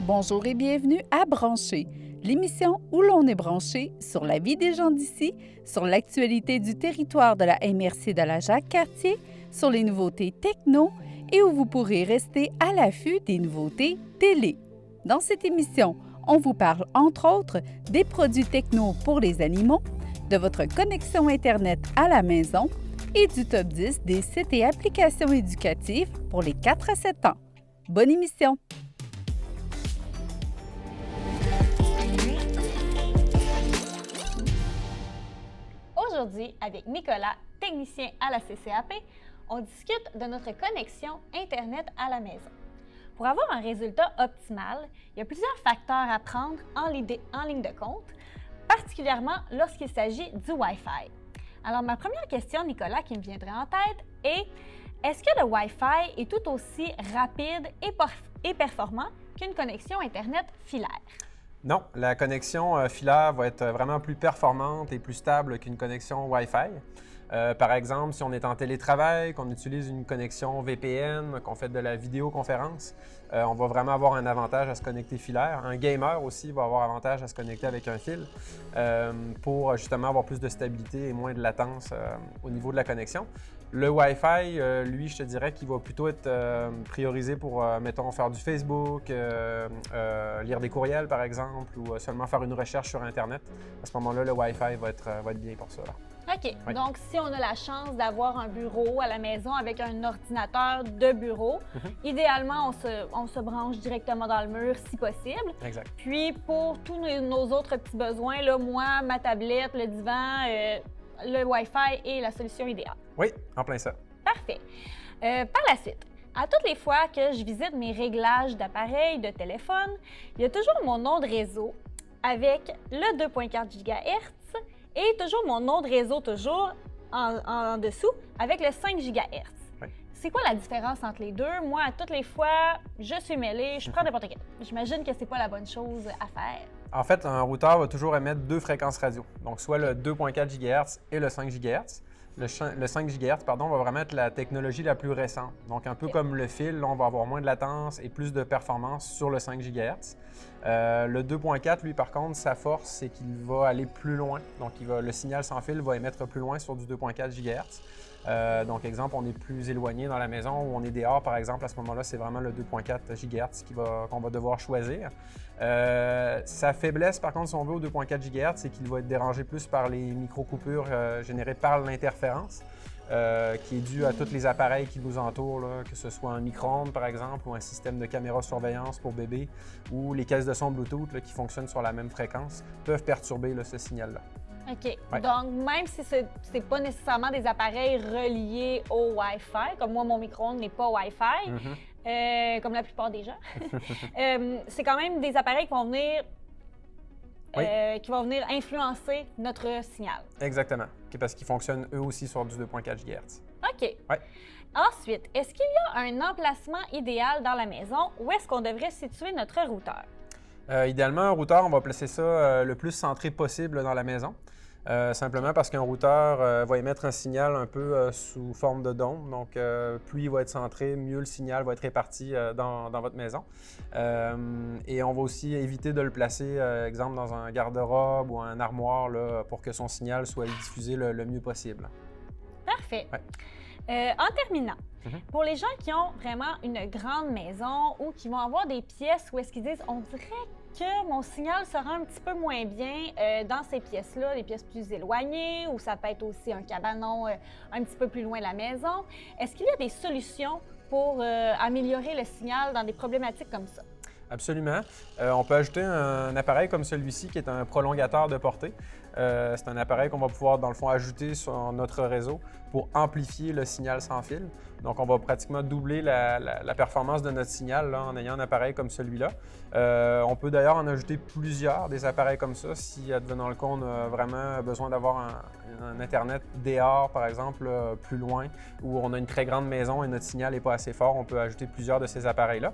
Bonjour et bienvenue à Brancher, l'émission où l'on est branché sur la vie des gens d'ici, sur l'actualité du territoire de la MRC de la Jacques-Cartier, sur les nouveautés techno et où vous pourrez rester à l'affût des nouveautés télé. Dans cette émission, on vous parle entre autres des produits techno pour les animaux, de votre connexion Internet à la maison et du top 10 des sites et applications éducatives pour les 4 à 7 ans. Bonne émission! Aujourd'hui, avec Nicolas, technicien à la CCAP, on discute de notre connexion Internet à la maison. Pour avoir un résultat optimal, il y a plusieurs facteurs à prendre en ligne de compte, particulièrement lorsqu'il s'agit du Wi-Fi. Alors, ma première question, Nicolas, qui me viendrait en tête est: est-ce que le Wi-Fi est tout aussi rapide et performant qu'une connexion Internet filaire? Non, la connexion filaire va être vraiment plus performante et plus stable qu'une connexion Wi-Fi. Par exemple, si on est en télétravail, qu'on utilise une connexion VPN, qu'on fait de la vidéoconférence, on va vraiment avoir un avantage à se connecter filaire. Un gamer aussi va avoir avantage à se connecter avec un fil pour justement avoir plus de stabilité et moins de latence au niveau de la connexion. Le Wi-Fi, lui, je te dirais qu'il va plutôt être priorisé pour, mettons, faire du Facebook, lire des courriels, par exemple, ou seulement faire une recherche sur Internet. À ce moment-là, le Wi-Fi va être bien pour ça. OK. Oui. Donc, si on a la chance d'avoir un bureau à la maison avec un ordinateur de bureau, idéalement, on se branche directement dans le mur si possible. Exact. Puis, pour tous nos autres petits besoins, là, moi, ma tablette, le divan, le Wi-Fi est la solution idéale. Oui, en plein ça. Parfait. Par la suite, à toutes les fois que je visite mes réglages d'appareils, de téléphone, il y a toujours mon nom de réseau avec le 2.4 GHz et toujours mon nom de réseau en dessous avec le 5 GHz. Oui. C'est quoi la différence entre les deux? Moi, à toutes les fois, je suis mêlée, je prends n'importe quel. J'imagine que c'est pas la bonne chose à faire. En fait, un routeur va toujours émettre deux fréquences radio, donc soit le 2.4 GHz et le 5 GHz. Le 5 GHz, pardon, va vraiment être la technologie la plus récente. Donc, un peu comme le fil, là, on va avoir moins de latence et plus de performance sur le 5 GHz. Le 2.4, lui, par contre, sa force, c'est qu'il va aller plus loin. Donc, le signal sans fil va émettre plus loin sur du 2.4 GHz. Donc, exemple, on est plus éloigné dans la maison ou on est dehors, par exemple, à ce moment-là, c'est vraiment le 2.4 GHz qu'on va devoir choisir. Sa faiblesse, par contre, si on veut, au 2.4 GHz, c'est qu'il va être dérangé plus par les micro-coupures générées par l'interférence, qui est due à tous les appareils qui nous entourent, là, que ce soit un micro-ondes, par exemple, ou un système de caméra surveillance pour bébé, ou les caisses de son Bluetooth là, qui fonctionnent sur la même fréquence, peuvent perturber là, ce signal-là. OK. Ouais. Donc, même si ce n'est pas nécessairement des appareils reliés au Wi-Fi, comme moi, mon micro-ondes n'est pas Wi-Fi, comme la plupart des gens, c'est quand même des appareils qui vont venir influencer notre signal. Exactement, parce qu'ils fonctionnent eux aussi sur du 2.4 GHz. OK. Ouais. Ensuite, est-ce qu'il y a un emplacement idéal dans la maison où est-ce qu'on devrait situer notre routeur? Idéalement, un routeur, on va placer ça le plus centré possible dans la maison. Simplement parce qu'un routeur va émettre un signal un peu sous forme de dôme. Donc, plus il va être centré, mieux le signal va être réparti dans votre maison. Et on va aussi éviter de le placer, exemple, dans un garde-robe ou un armoire là, pour que son signal soit diffusé le mieux possible. Parfait. Ouais. En terminant, pour les gens qui ont vraiment une grande maison ou qui vont avoir des pièces où est-ce qu'ils disent « on dirait que mon signal sera un petit peu moins bien dans ces pièces-là, les pièces plus éloignées, ou ça peut être aussi un cabanon un petit peu plus loin de la maison », est-ce qu'il y a des solutions pour améliorer le signal dans des problématiques comme ça? Absolument. On peut ajouter un appareil comme celui-ci qui est un prolongateur de portée. C'est un appareil qu'on va pouvoir, dans le fond, ajouter sur notre réseau pour amplifier le signal sans fil. Donc, on va pratiquement doubler la performance de notre signal là, en ayant un appareil comme celui-là. On peut d'ailleurs en ajouter plusieurs, des appareils comme ça, si, advenant le cas, on a vraiment besoin d'avoir un Internet dehors, par exemple, plus loin, où on a une très grande maison et notre signal n'est pas assez fort. On peut ajouter plusieurs de ces appareils-là.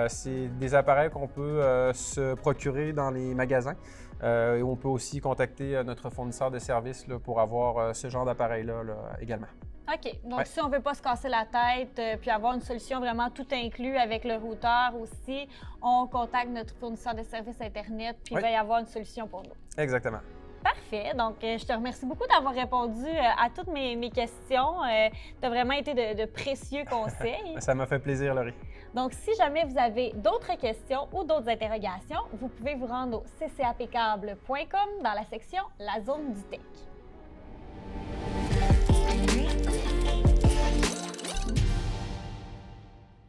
C'est des appareils qu'on peut se procurer dans les magasins. Et on peut aussi contacter notre fournisseur de services là, pour avoir ce genre d'appareil-là là, également. OK. Donc, si on ne veut pas se casser la tête puis avoir une solution vraiment tout inclus avec le routeur aussi, on contacte notre fournisseur de services Internet puis il va y avoir une solution pour nous. Exactement. Parfait. Donc, je te remercie beaucoup d'avoir répondu à toutes mes questions. Tu as vraiment été de précieux conseils. Ça m'a fait plaisir, Laurie. Donc, si jamais vous avez d'autres questions ou d'autres interrogations, vous pouvez vous rendre au ccapcable.com dans la section « La zone du tech ».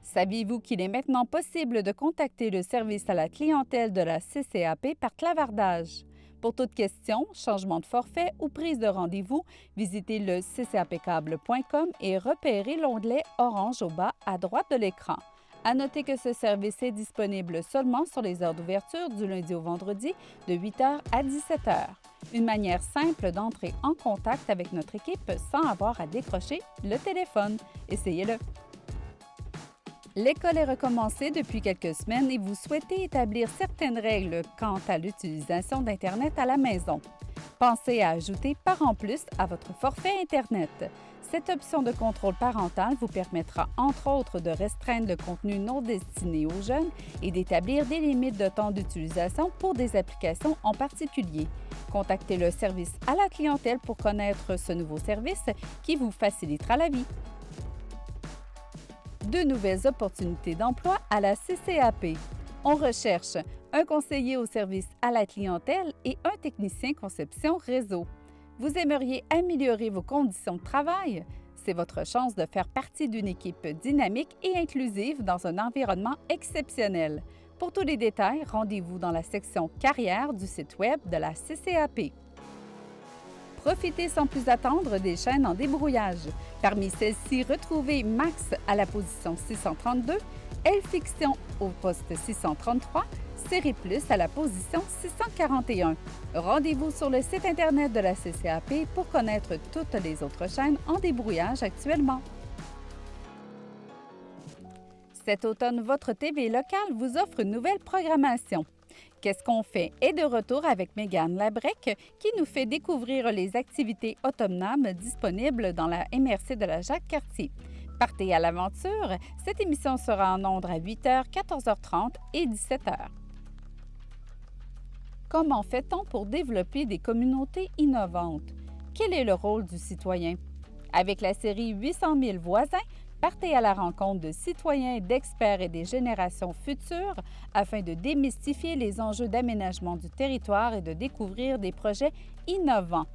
Saviez-vous qu'il est maintenant possible de contacter le service à la clientèle de la CCAP par clavardage? Pour toute question, changement de forfait ou prise de rendez-vous, visitez le ccapcable.com et repérez l'onglet orange au bas à droite de l'écran. À noter que ce service est disponible seulement sur les heures d'ouverture du lundi au vendredi de 8h à 17h. Une manière simple d'entrer en contact avec notre équipe sans avoir à décrocher le téléphone. Essayez-le! L'école est recommencée depuis quelques semaines et vous souhaitez établir certaines règles quant à l'utilisation d'Internet à la maison. Pensez à ajouter Parents Plus à votre forfait Internet. Cette option de contrôle parental vous permettra entre autres de restreindre le contenu non destiné aux jeunes et d'établir des limites de temps d'utilisation pour des applications en particulier. Contactez le service à la clientèle pour connaître ce nouveau service qui vous facilitera la vie. De nouvelles opportunités d'emploi à la CCAP. On recherche un conseiller au service à la clientèle et un technicien conception réseau. Vous aimeriez améliorer vos conditions de travail? C'est votre chance de faire partie d'une équipe dynamique et inclusive dans un environnement exceptionnel. Pour tous les détails, rendez-vous dans la section Carrière du site Web de la CCAP. Profitez sans plus attendre des chaînes en débrouillage. Parmi celles-ci, retrouvez Max à la position 632, L-Fiction au poste 633, Série Plus à la position 641. Rendez-vous sur le site Internet de la CCAP pour connaître toutes les autres chaînes en débrouillage actuellement. Cet automne, votre TV locale vous offre une nouvelle programmation. Qu'est-ce qu'on fait est de retour avec Mégane Labrec qui nous fait découvrir les activités automnales disponibles dans la MRC de la Jacques-Cartier. Partez à l'aventure, cette émission sera en ondes à 8h, 14h30 et 17h. Comment fait-on pour développer des communautés innovantes? Quel est le rôle du citoyen? Avec la série 800 000 voisins, partez à la rencontre de citoyens, d'experts et des générations futures afin de démystifier les enjeux d'aménagement du territoire et de découvrir des projets innovants.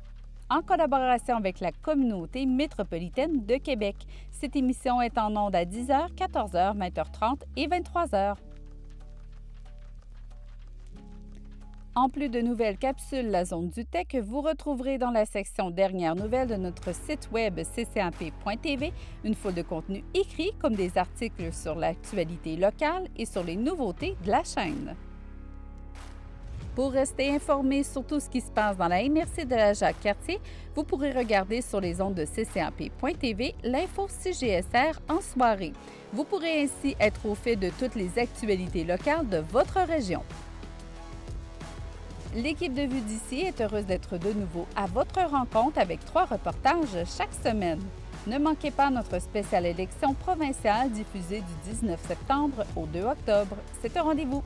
En collaboration avec la communauté métropolitaine de Québec. Cette émission est en ondes à 10h, 14h, 20h30 et 23h. En plus de nouvelles capsules La Zone du Tech, vous retrouverez dans la section Dernières nouvelles de notre site web ccap.tv une foule de contenus écrits comme des articles sur l'actualité locale et sur les nouveautés de la chaîne. Pour rester informé sur tout ce qui se passe dans la MRC de la Jacques-Cartier, vous pourrez regarder sur les ondes de ccap.tv l'info CGSR en soirée. Vous pourrez ainsi être au fait de toutes les actualités locales de votre région. L'équipe de Vue d'ici est heureuse d'être de nouveau à votre rencontre avec 3 reportages chaque semaine. Ne manquez pas notre spéciale élection provinciale diffusée du 19 septembre au 2 octobre. C'est un rendez-vous.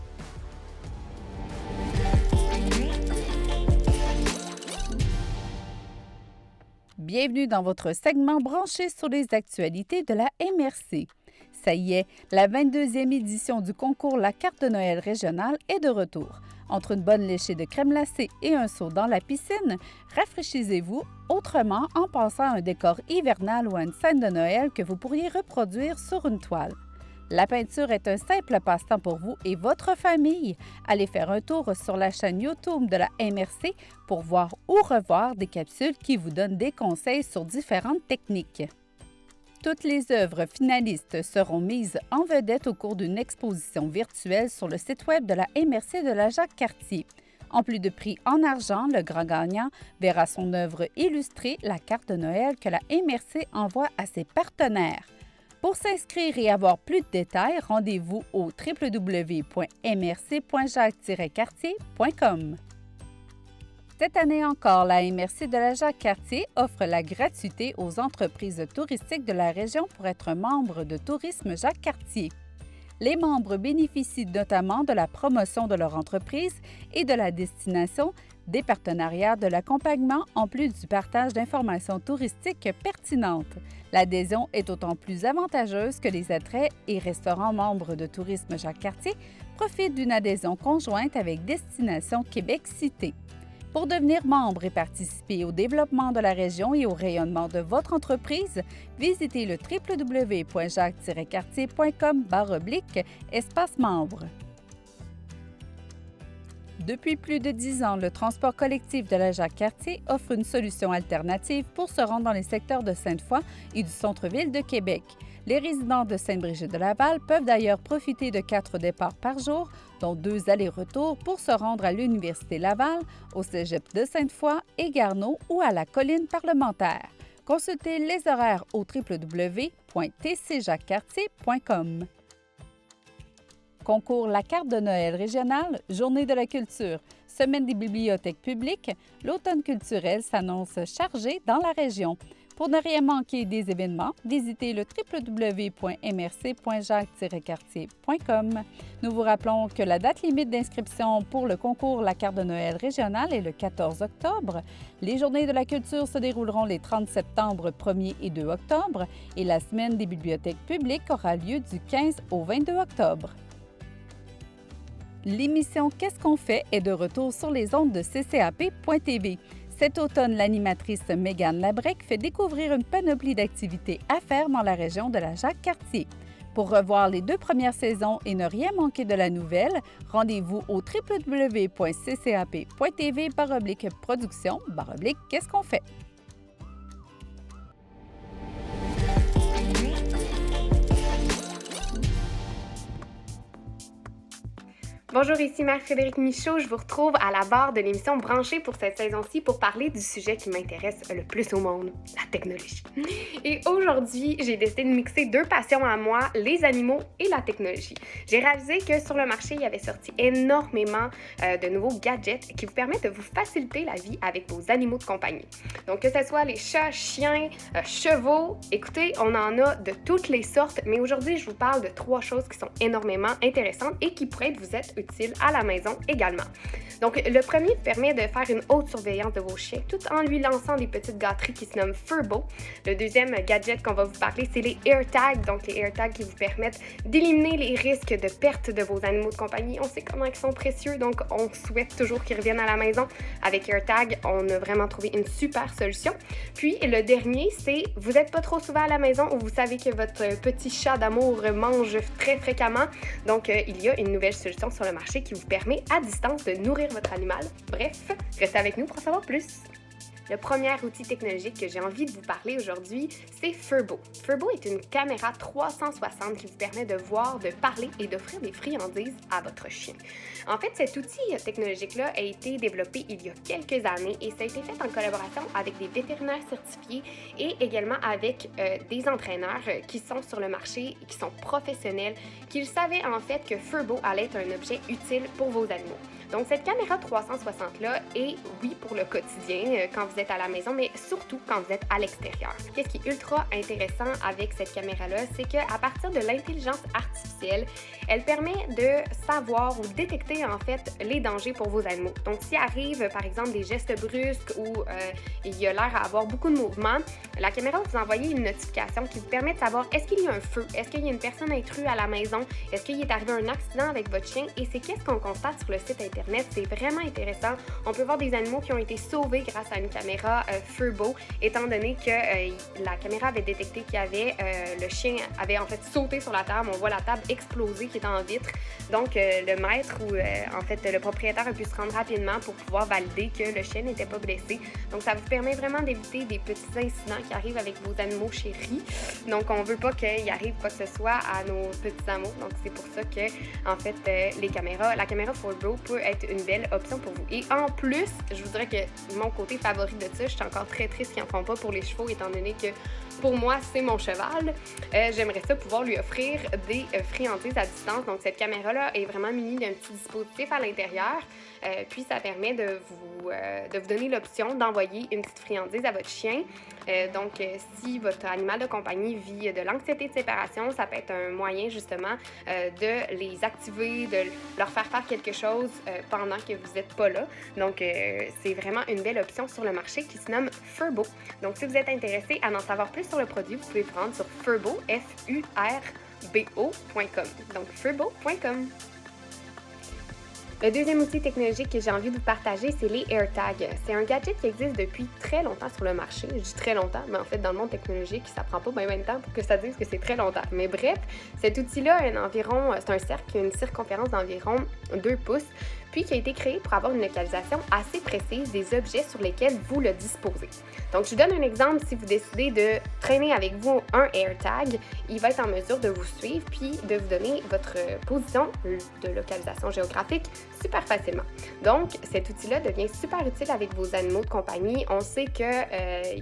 Bienvenue dans votre segment branché sur les actualités de la MRC. Ça y est, la 22e édition du concours La Carte de Noël régionale est de retour. Entre une bonne léchée de crème glacée et un saut dans la piscine, rafraîchissez-vous autrement en pensant à un décor hivernal ou à une scène de Noël que vous pourriez reproduire sur une toile. La peinture est un simple passe-temps pour vous et votre famille. Allez faire un tour sur la chaîne YouTube de la MRC pour voir ou revoir des capsules qui vous donnent des conseils sur différentes techniques. Toutes les œuvres finalistes seront mises en vedette au cours d'une exposition virtuelle sur le site web de la MRC de la Jacques-Cartier. En plus de prix en argent, le grand gagnant verra son œuvre illustrée, la carte de Noël que la MRC envoie à ses partenaires. Pour s'inscrire et avoir plus de détails, rendez-vous au www.mrc.jacques-cartier.com. Cette année encore, la MRC de la Jacques-Cartier offre la gratuité aux entreprises touristiques de la région pour être membre de Tourisme Jacques-Cartier. Les membres bénéficient notamment de la promotion de leur entreprise et de la destination, des partenariats, de l'accompagnement en plus du partage d'informations touristiques pertinentes. L'adhésion est d'autant plus avantageuse que les attraits et restaurants membres de Tourisme Jacques-Cartier profitent d'une adhésion conjointe avec Destination Québec Cité. Pour devenir membre et participer au développement de la région et au rayonnement de votre entreprise, visitez le www.jacques-cartier.com/espace membre. Depuis plus de 10 ans, le transport collectif de la Jacques-Cartier offre une solution alternative pour se rendre dans les secteurs de Sainte-Foy et du centre-ville de Québec. Les résidents de Sainte-Brigitte-de-Laval peuvent d'ailleurs profiter de 4 départs par jour, dont 2 allers-retours pour se rendre à l'Université Laval, au Cégep de Sainte-Foy et Garneau ou à la Colline parlementaire. Consultez les horaires au www.tcjacquescartier.com. Concours La carte de Noël régionale, Journée de la culture, Semaine des bibliothèques publiques, l'automne culturel s'annonce chargé dans la région. Pour ne rien manquer des événements, visitez le www.mrc.jacques-cartier.com. Nous vous rappelons que la date limite d'inscription pour le concours La carte de Noël régionale est le 14 octobre. Les Journées de la culture se dérouleront les 30 septembre, 1er et 2 octobre et la Semaine des bibliothèques publiques aura lieu du 15 au 22 octobre. L'émission Qu'est-ce qu'on fait est de retour sur les ondes de ccap.tv. Cet automne, l'animatrice Mégane Labrec fait découvrir une panoplie d'activités à faire dans la région de la Jacques-Cartier. Pour revoir les 2 premières saisons et ne rien manquer de la nouvelle, rendez-vous au www.ccap.tv/production/Qu'est-ce qu'on fait. Bonjour, ici Marie-Frédérique Michaud. Je vous retrouve à la barre de l'émission Branchée pour cette saison-ci pour parler du sujet qui m'intéresse le plus au monde, la technologie. Et aujourd'hui, j'ai décidé de mixer 2 passions à moi, les animaux et la technologie. J'ai réalisé que sur le marché, il y avait sorti énormément de nouveaux gadgets qui vous permettent de vous faciliter la vie avec vos animaux de compagnie. Donc que ce soit les chats, chiens, chevaux, écoutez, on en a de toutes les sortes, mais aujourd'hui, je vous parle de 3 choses qui sont énormément intéressantes et qui pourraient vous être utiles à la maison également. Donc, le premier permet de faire une haute surveillance de vos chiens tout en lui lançant des petites gâteries qui se nomment Furbo. Le deuxième gadget qu'on va vous parler, c'est les AirTags. Donc, les AirTags qui vous permettent d'éliminer les risques de perte de vos animaux de compagnie. On sait comment ils sont précieux, donc on souhaite toujours qu'ils reviennent à la maison. Avec AirTag, on a vraiment trouvé une super solution. Puis, le dernier, c'est vous n'êtes pas trop souvent à la maison ou vous savez que votre petit chat d'amour mange très fréquemment. Donc, il y a une nouvelle solution sur le marché qui vous permet à distance de nourrir votre animal. Bref, restez avec nous pour en savoir plus. Le premier outil technologique que j'ai envie de vous parler aujourd'hui, c'est Furbo. Furbo est une caméra 360 qui vous permet de voir, de parler et d'offrir des friandises à votre chien. En fait, cet outil technologique-là a été développé il y a quelques années et ça a été fait en collaboration avec des vétérinaires certifiés et également avec des entraîneurs qui sont sur le marché et qui sont professionnels, qui savaient en fait que Furbo allait être un objet utile pour vos animaux. Donc, cette caméra 360-là est, oui, pour le quotidien, quand vous êtes à la maison, mais surtout quand vous êtes à l'extérieur. Qu'est-ce qui est ultra intéressant avec cette caméra-là, c'est qu'à partir de l'intelligence artificielle, elle permet de savoir ou détecter, en fait, les dangers pour vos animaux. Donc, s'il arrive, par exemple, des gestes brusques ou il y a l'air à avoir beaucoup de mouvements, la caméra va vous envoyer une notification qui vous permet de savoir est-ce qu'il y a un feu, est-ce qu'il y a une personne intrue à la maison, est-ce qu'il est arrivé un accident avec votre chien, et c'est qu'est-ce qu'on constate sur le site Internet. C'est vraiment intéressant. On peut voir des animaux qui ont été sauvés grâce à une caméra Furbo, étant donné que la caméra avait détecté qu'il y avait le chien avait en fait sauté sur la table. On voit la table exploser qui est en vitre. Donc le maître ou en fait le propriétaire a pu se rendre rapidement pour pouvoir valider que le chien n'était pas blessé. Donc ça vous permet vraiment d'éviter des petits incidents qui arrivent avec vos animaux chéris. Donc on veut pas qu'il arrive quoi que ce soit à nos petits amours. Donc c'est pour ça que en fait la caméra Furbo peut être une belle option pour vous. Et en plus, je vous dirais que mon côté favori de ça, je suis encore très triste qu'ils n'en font pas pour les chevaux, étant donné que pour moi, c'est mon cheval. J'aimerais ça pouvoir lui offrir des friandises à distance. Donc, cette caméra-là est vraiment munie d'un petit dispositif à l'intérieur. Puis, ça permet de vous donner l'option d'envoyer une petite friandise à votre chien. Donc, si votre animal de compagnie vit de l'anxiété de séparation, ça peut être un moyen, justement, de les activer, de leur faire faire quelque chose pendant que vous n'êtes pas là. Donc, c'est vraiment une belle option sur le marché qui se nomme Furbo. Donc, si vous êtes intéressé à en savoir plus sur le produit, vous pouvez vous rendre sur Furbo, Furbo.com. Donc, Furbo.com. Le deuxième outil technologique que j'ai envie de vous partager, c'est les AirTags. C'est un gadget qui existe depuis très longtemps sur le marché. Je dis très longtemps, mais en fait, dans le monde technologique, ça prend pas bien de temps pour que ça dise que c'est très longtemps. Mais bref, cet outil-là c'est un cercle qui a une circonférence d'environ 2 pouces, puis qui a été créé pour avoir une localisation assez précise des objets sur lesquels vous le disposez. Donc, je vous donne un exemple. Si vous décidez de traîner avec vous un AirTag, il va être en mesure de vous suivre puis de vous donner votre position de localisation géographique super facilement. Donc, cet outil-là devient super utile avec vos animaux de compagnie. On sait que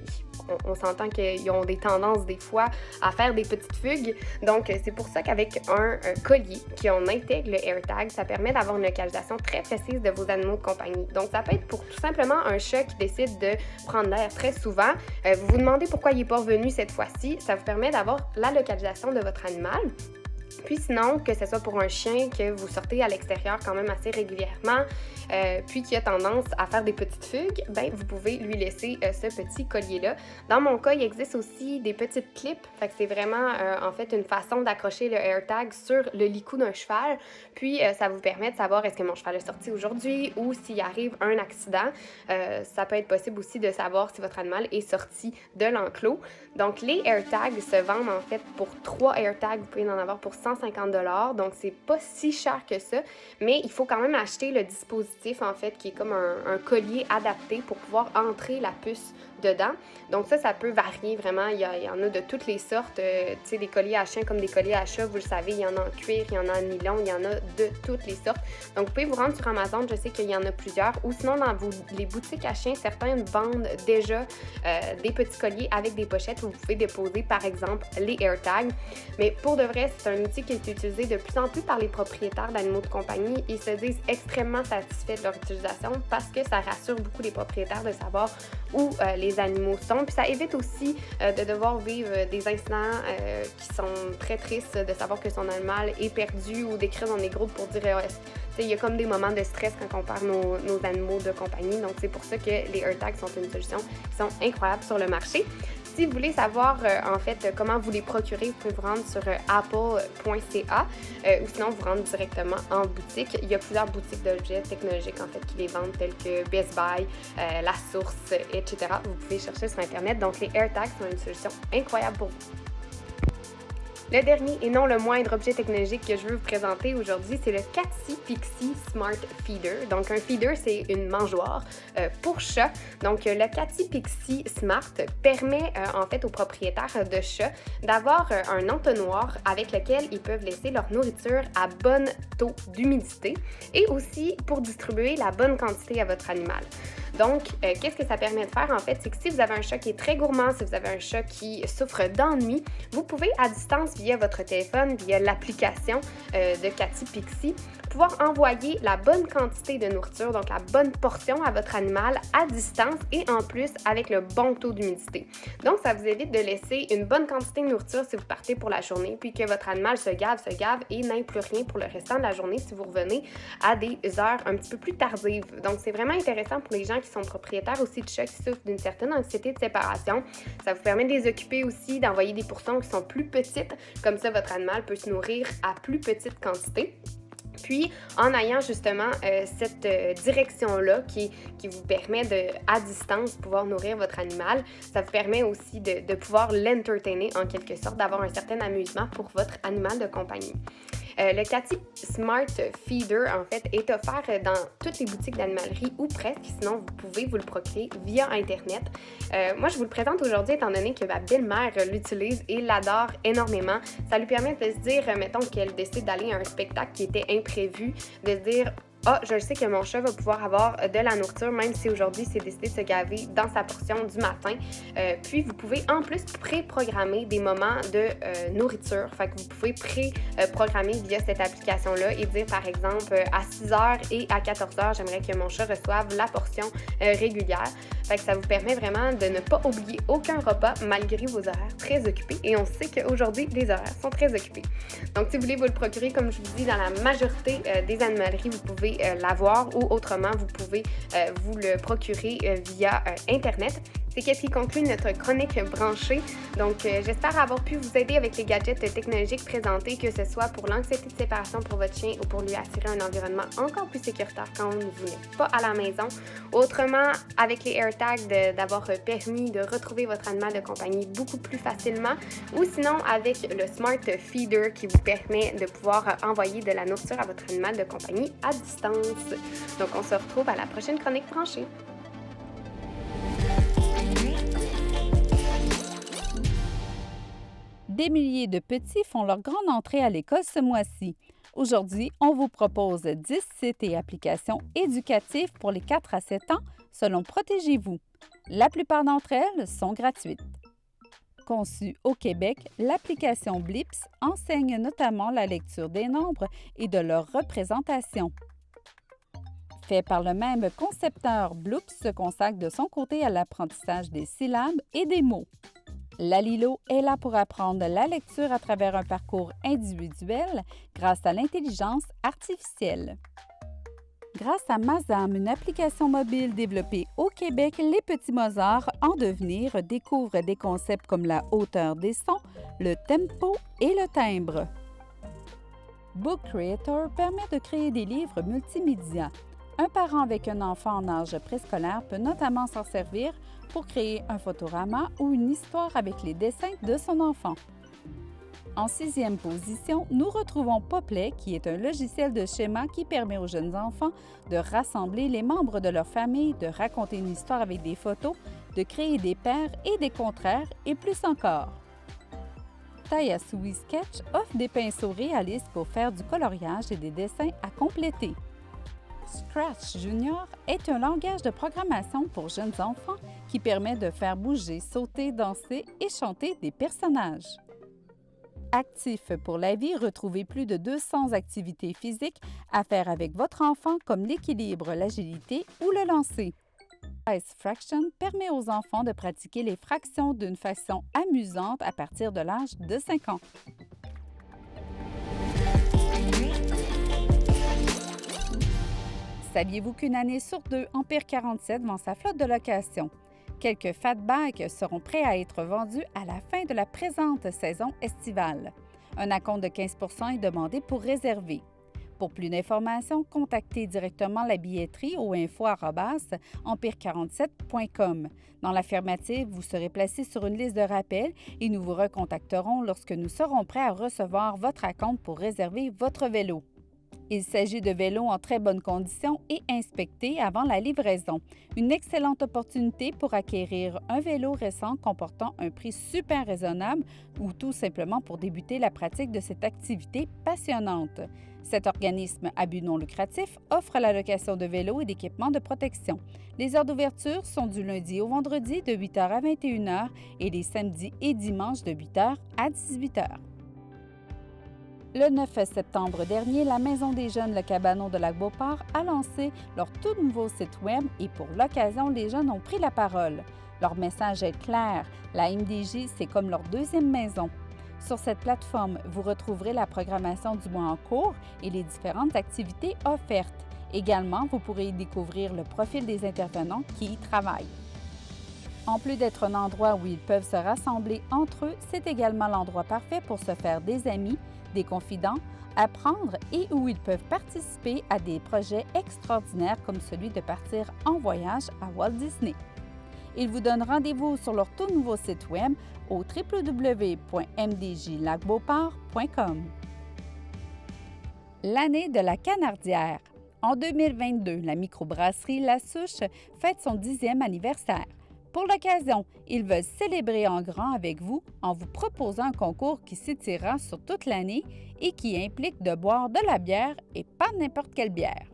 on s'entend qu'ils ont des tendances des fois à faire des petites fugues. Donc, c'est pour ça qu'avec un collier qu'on intègre le AirTag, ça permet d'avoir une localisation très précise de vos animaux de compagnie. Donc, ça peut être pour tout simplement un chat qui décide de prendre l'air très souvent. Vous vous demandez pourquoi il n'est pas revenu cette fois-ci. Ça vous permet d'avoir la localisation de votre animal. Puis sinon, que ce soit pour un chien que vous sortez à l'extérieur quand même assez régulièrement, puis qui a tendance à faire des petites fugues, ben vous pouvez lui laisser ce petit collier-là. Dans mon cas, il existe aussi des petites clips, fait que c'est vraiment en fait une façon d'accrocher le AirTag sur le licou d'un cheval, puis ça vous permet de savoir est-ce que mon cheval est sorti aujourd'hui ou s'il arrive un accident. Ça peut être possible aussi de savoir si votre animal est sorti de l'enclos. Donc les AirTags se vendent en fait pour 3 AirTags, vous pouvez en avoir pour 150$, donc c'est pas si cher que ça, mais il faut quand même acheter le dispositif en fait qui est comme un collier adapté pour pouvoir entrer la puce dedans. Donc ça peut varier vraiment, il y en a de toutes les sortes, tu sais, des colliers à chien comme des colliers à chat, vous le savez, il y en a en cuir, il y en a en nylon, il y en a de toutes les sortes. Donc vous pouvez vous rendre sur Amazon, je sais qu'il y en a plusieurs, ou sinon dans les boutiques à chiens, certains vendent déjà des petits colliers avec des pochettes où vous pouvez déposer par exemple les AirTags, mais pour de vrai, c'est un outil qui est utilisé de plus en plus par les propriétaires d'animaux de compagnie. Ils se disent extrêmement satisfaits de leur utilisation parce que ça rassure beaucoup les propriétaires de savoir où les animaux sont. Puis ça évite aussi de devoir vivre des incidents qui sont très tristes, de savoir que son animal est perdu ou d'écrire dans des groupes pour dire il y a comme des moments de stress quand on perd nos animaux de compagnie. Donc c'est pour ça que les AirTags sont une solution qui sont incroyables sur le marché. Si vous voulez savoir en fait comment vous les procurer, vous pouvez vous rendre sur apple.ca ou sinon vous rendre directement en boutique. Il y a plusieurs boutiques d'objets technologiques en fait qui les vendent telles que Best Buy, La Source, etc. Vous pouvez chercher sur Internet. Donc les AirTags sont une solution incroyable pour vous. Le dernier et non le moindre objet technologique que je veux vous présenter aujourd'hui, c'est le Cathy Pixie Smart Feeder. Donc, un feeder, c'est une mangeoire pour chat. Donc, le Cathy Pixie Smart permet en fait aux propriétaires de chats d'avoir un entonnoir avec lequel ils peuvent laisser leur nourriture à bon taux d'humidité et aussi pour distribuer la bonne quantité à votre animal. Donc, qu'est-ce que ça permet de faire en fait? C'est que si vous avez un chat qui est très gourmand, si vous avez un chat qui souffre d'ennui, vous pouvez à distance via votre téléphone, via l'application de Cathy Pixie, pouvoir envoyer la bonne quantité de nourriture, donc la bonne portion à votre animal à distance et en plus avec le bon taux d'humidité. Donc, ça vous évite de laisser une bonne quantité de nourriture si vous partez pour la journée, puis que votre animal se gave et n'aille plus rien pour le restant de la journée si vous revenez à des heures un petit peu plus tardives. Donc, c'est vraiment intéressant pour les gens qui sont propriétaires aussi de chats qui souffrent d'une certaine anxiété de séparation. Ça vous permet de les occuper aussi, d'envoyer des portions qui sont plus petites. Comme ça, votre animal peut se nourrir à plus petite quantité. Puis, en ayant justement cette direction-là qui vous permet de, à distance, pouvoir nourrir votre animal, ça vous permet aussi de pouvoir l'entertainer en quelque sorte, d'avoir un certain amusement pour votre animal de compagnie. Le Cathy Smart Feeder, en fait, est offert dans toutes les boutiques d'animalerie ou presque, sinon vous pouvez vous le procurer via Internet. Moi, je vous le présente aujourd'hui étant donné que ma belle-mère l'utilise et l'adore énormément. Ça lui permet de se dire, mettons qu'elle décide d'aller à un spectacle qui était imprévu, de se dire Ah, je sais que mon chat va pouvoir avoir de la nourriture, même si aujourd'hui, c'est décidé de se gaver dans sa portion du matin. Puis, vous pouvez en plus pré-programmer des moments de nourriture. Fait que vous pouvez pré-programmer via cette application-là et dire, par exemple, à 6h et à 14h, j'aimerais que mon chat reçoive la portion régulière. Fait que ça vous permet vraiment de ne pas oublier aucun repas malgré vos horaires très occupés. Et on sait qu'aujourd'hui, les horaires sont très occupés. Donc, si vous voulez vous le procurer, comme je vous dis, dans la majorité des animaleries, vous pouvez l'avoir ou autrement, vous pouvez vous le procurer via Internet. C'est ce qui conclut notre chronique branchée. Donc, j'espère avoir pu vous aider avec les gadgets technologiques présentés, que ce soit pour l'anxiété de séparation pour votre chien ou pour lui attirer un environnement encore plus sécuritaire quand vous n'êtes pas à la maison. Autrement, avec les AirTags, d'avoir permis de retrouver votre animal de compagnie beaucoup plus facilement. Ou sinon, avec le Smart Feeder qui vous permet de pouvoir envoyer de la nourriture à votre animal de compagnie à distance. Donc, on se retrouve à la prochaine chronique branchée. Des milliers de petits font leur grande entrée à l'école ce mois-ci. Aujourd'hui, on vous propose 10 sites et applications éducatifs pour les 4 à 7 ans selon Protégez-vous. La plupart d'entre elles sont gratuites. Conçue au Québec, l'application Blips enseigne notamment la lecture des nombres et de leur représentation. Fait par le même concepteur, Bloops se consacre de son côté à l'apprentissage des syllabes et des mots. Lalilo est là pour apprendre la lecture à travers un parcours individuel grâce à l'intelligence artificielle. Grâce à Mazam, une application mobile développée au Québec, les petits Mozart en devenir découvrent des concepts comme la hauteur des sons, le tempo et le timbre. Book Creator permet de créer des livres multimédia. Un parent avec un enfant en âge préscolaire peut notamment s'en servir pour créer un photorama ou une histoire avec les dessins de son enfant. En 6e position, nous retrouvons Poplet, qui est un logiciel de schéma qui permet aux jeunes enfants de rassembler les membres de leur famille, de raconter une histoire avec des photos, de créer des paires et des contraires et plus encore. Tayasui Sketch offre des pinceaux réalistes pour faire du coloriage et des dessins à compléter. Scratch Junior est un langage de programmation pour jeunes enfants qui permet de faire bouger, sauter, danser et chanter des personnages. Actif pour la vie, retrouvez plus de 200 activités physiques à faire avec votre enfant comme l'équilibre, l'agilité ou le lancer. Ice Fraction permet aux enfants de pratiquer les fractions d'une façon amusante à partir de l'âge de 5 ans. Saviez-vous qu'une année sur 2, Empire 47 vend sa flotte de location? Quelques fatbacks seront prêts à être vendus à la fin de la présente saison estivale. Un acompte de 15 % est demandé pour réserver. Pour plus d'informations, contactez directement la billetterie au info@empire47.com. Dans l'affirmative, vous serez placé sur une liste de rappel et nous vous recontacterons lorsque nous serons prêts à recevoir votre acompte pour réserver votre vélo. Il s'agit de vélos en très bonne condition et inspectés avant la livraison. Une excellente opportunité pour acquérir un vélo récent comportant un prix super raisonnable ou tout simplement pour débuter la pratique de cette activité passionnante. Cet organisme à but non lucratif offre la location de vélos et d'équipements de protection. Les heures d'ouverture sont du lundi au vendredi de 8h à 21h et les samedis et dimanches de 8h à 18h. Le 9 septembre dernier, la Maison des Jeunes Le Cabanon de Lac-Beauport a lancé leur tout nouveau site web et pour l'occasion, les jeunes ont pris la parole. Leur message est clair, la MDJ, c'est comme leur deuxième maison. Sur cette plateforme, vous retrouverez la programmation du mois en cours et les différentes activités offertes. Également, vous pourrez y découvrir le profil des intervenants qui y travaillent. En plus d'être un endroit où ils peuvent se rassembler entre eux, c'est également l'endroit parfait pour se faire des amis, des confidents, apprendre et où ils peuvent participer à des projets extraordinaires comme celui de partir en voyage à Walt Disney. Ils vous donnent rendez-vous sur leur tout nouveau site web au www.mdjlacbeauport.com. L'année de la canardière. En 2022, la microbrasserie La Souche fête son 10e anniversaire. Pour l'occasion, ils veulent célébrer en grand avec vous en vous proposant un concours qui s'étirera sur toute l'année et qui implique de boire de la bière et pas n'importe quelle bière.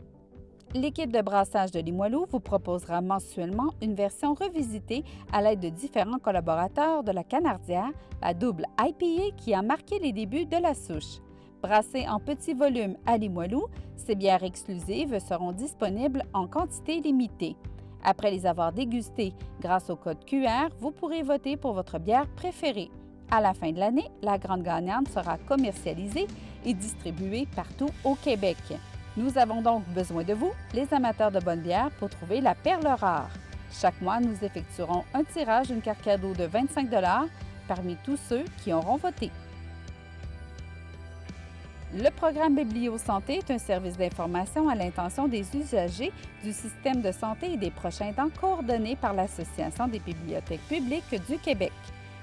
L'équipe de brassage de Limoilou vous proposera mensuellement une version revisitée à l'aide de différents collaborateurs de la Canardière, la double IPA qui a marqué les débuts de la souche. Brassées en petits volumes à Limoilou, ces bières exclusives seront disponibles en quantité limitée. Après les avoir dégustées grâce au code QR, vous pourrez voter pour votre bière préférée. À la fin de l'année, la grande gagnante sera commercialisée et distribuée partout au Québec. Nous avons donc besoin de vous, les amateurs de bonne bière, pour trouver la perle rare. Chaque mois, nous effectuerons un tirage d'une carte cadeau de 25 $ parmi tous ceux qui auront voté. Le programme Biblio-Santé est un service d'information à l'intention des usagers du système de santé et des proches aidants coordonné par l'Association des bibliothèques publiques du Québec.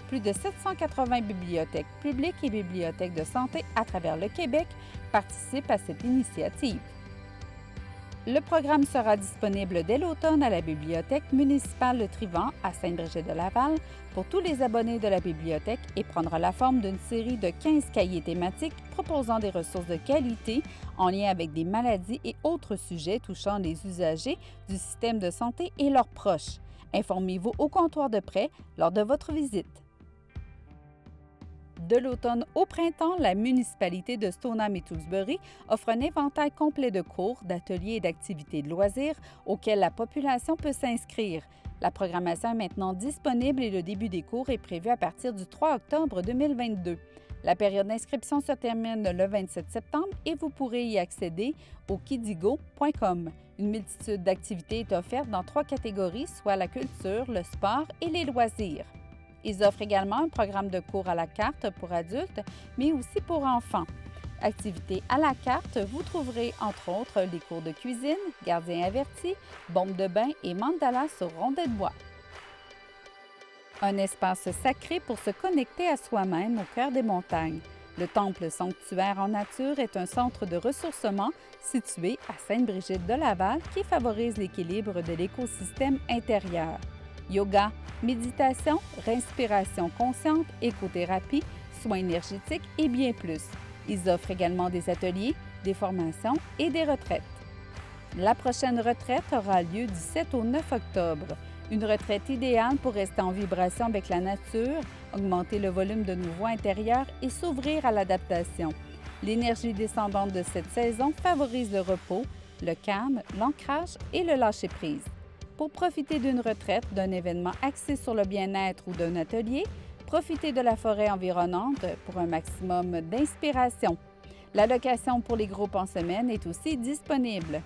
Plus de 780 bibliothèques publiques et bibliothèques de santé à travers le Québec participent à cette initiative. Le programme sera disponible dès l'automne à la bibliothèque municipale Le Trivant à Sainte-Brigitte-de-Laval pour tous les abonnés de la bibliothèque et prendra la forme d'une série de 15 cahiers thématiques proposant des ressources de qualité en lien avec des maladies et autres sujets touchant les usagers du système de santé et leurs proches. Informez-vous au comptoir de prêt lors de votre visite. De l'automne au printemps, la municipalité de Stoneham et Tewksbury offre un éventail complet de cours, d'ateliers et d'activités de loisirs auxquels la population peut s'inscrire. La programmation est maintenant disponible et le début des cours est prévu à partir du 3 octobre 2022. La période d'inscription se termine le 27 septembre et vous pourrez y accéder au kidigo.com. Une multitude d'activités est offerte dans 3 catégories, soit la culture, le sport et les loisirs. Ils offrent également un programme de cours à la carte pour adultes, mais aussi pour enfants. Activités à la carte, vous trouverez entre autres les cours de cuisine, gardien averti, bombe de bain et mandala sur rondets de bois. Un espace sacré pour se connecter à soi-même au cœur des montagnes. Le Temple sanctuaire en nature est un centre de ressourcement situé à Sainte-Brigitte-de-Laval qui favorise l'équilibre de l'écosystème intérieur. Yoga, méditation, respiration consciente, écothérapie, soins énergétiques et bien plus. Ils offrent également des ateliers, des formations et des retraites. La prochaine retraite aura lieu du 7 au 9 octobre. Une retraite idéale pour rester en vibration avec la nature, augmenter le volume de nos voies intérieures et s'ouvrir à l'adaptation. L'énergie descendante de cette saison favorise le repos, le calme, l'ancrage et le lâcher-prise. Pour profiter d'une retraite, d'un événement axé sur le bien-être ou d'un atelier, profitez de la forêt environnante pour un maximum d'inspiration. La location pour les groupes en semaine est aussi disponible.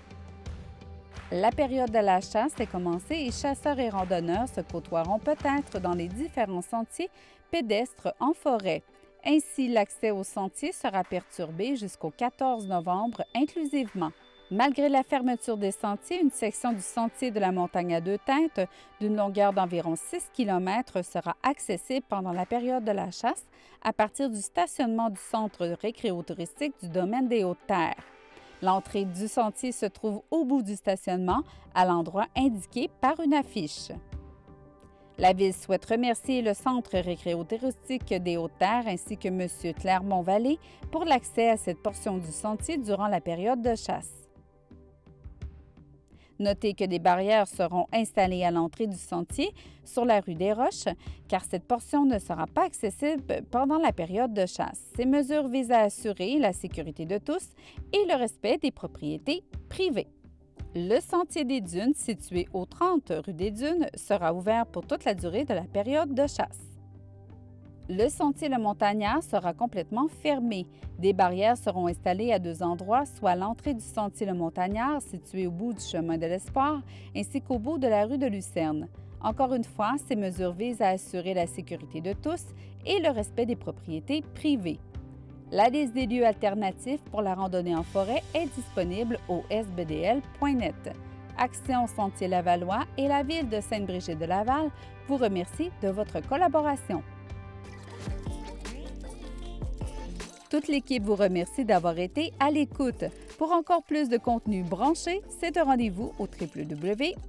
La période de la chasse est commencée et chasseurs et randonneurs se côtoieront peut-être dans les différents sentiers pédestres en forêt. Ainsi, l'accès aux sentiers sera perturbé jusqu'au 14 novembre inclusivement. Malgré la fermeture des sentiers, une section du sentier de la montagne à 2 têtes d'une longueur d'environ 6 km sera accessible pendant la période de la chasse à partir du stationnement du centre récréotouristique du domaine des Hautes-Terres. L'entrée du sentier se trouve au bout du stationnement, à l'endroit indiqué par une affiche. La Ville souhaite remercier le Centre récréotouristique des Hautes-Terres ainsi que M. Clermont-Vallée pour l'accès à cette portion du sentier durant la période de chasse. Notez que des barrières seront installées à l'entrée du sentier sur la rue des Roches, car cette portion ne sera pas accessible pendant la période de chasse. Ces mesures visent à assurer la sécurité de tous et le respect des propriétés privées. Le Sentier des Dunes, situé au 30 rue des Dunes, sera ouvert pour toute la durée de la période de chasse. Le Sentier Le Montagnard sera complètement fermé. Des barrières seront installées à 2 endroits, soit à l'entrée du Sentier Le Montagnard, situé au bout du chemin de l'Espoir, ainsi qu'au bout de la rue de Lucerne. Encore une fois, ces mesures visent à assurer la sécurité de tous et le respect des propriétés privées. La liste des lieux alternatifs pour la randonnée en forêt est disponible au sbdl.net. Action Sentier Lavallois et la Ville de Sainte-Brigitte-de-Laval vous remercient de votre collaboration. Toute l'équipe vous remercie d'avoir été à l'écoute. Pour encore plus de contenu branché, c'est un rendez-vous au www.ccap.tv.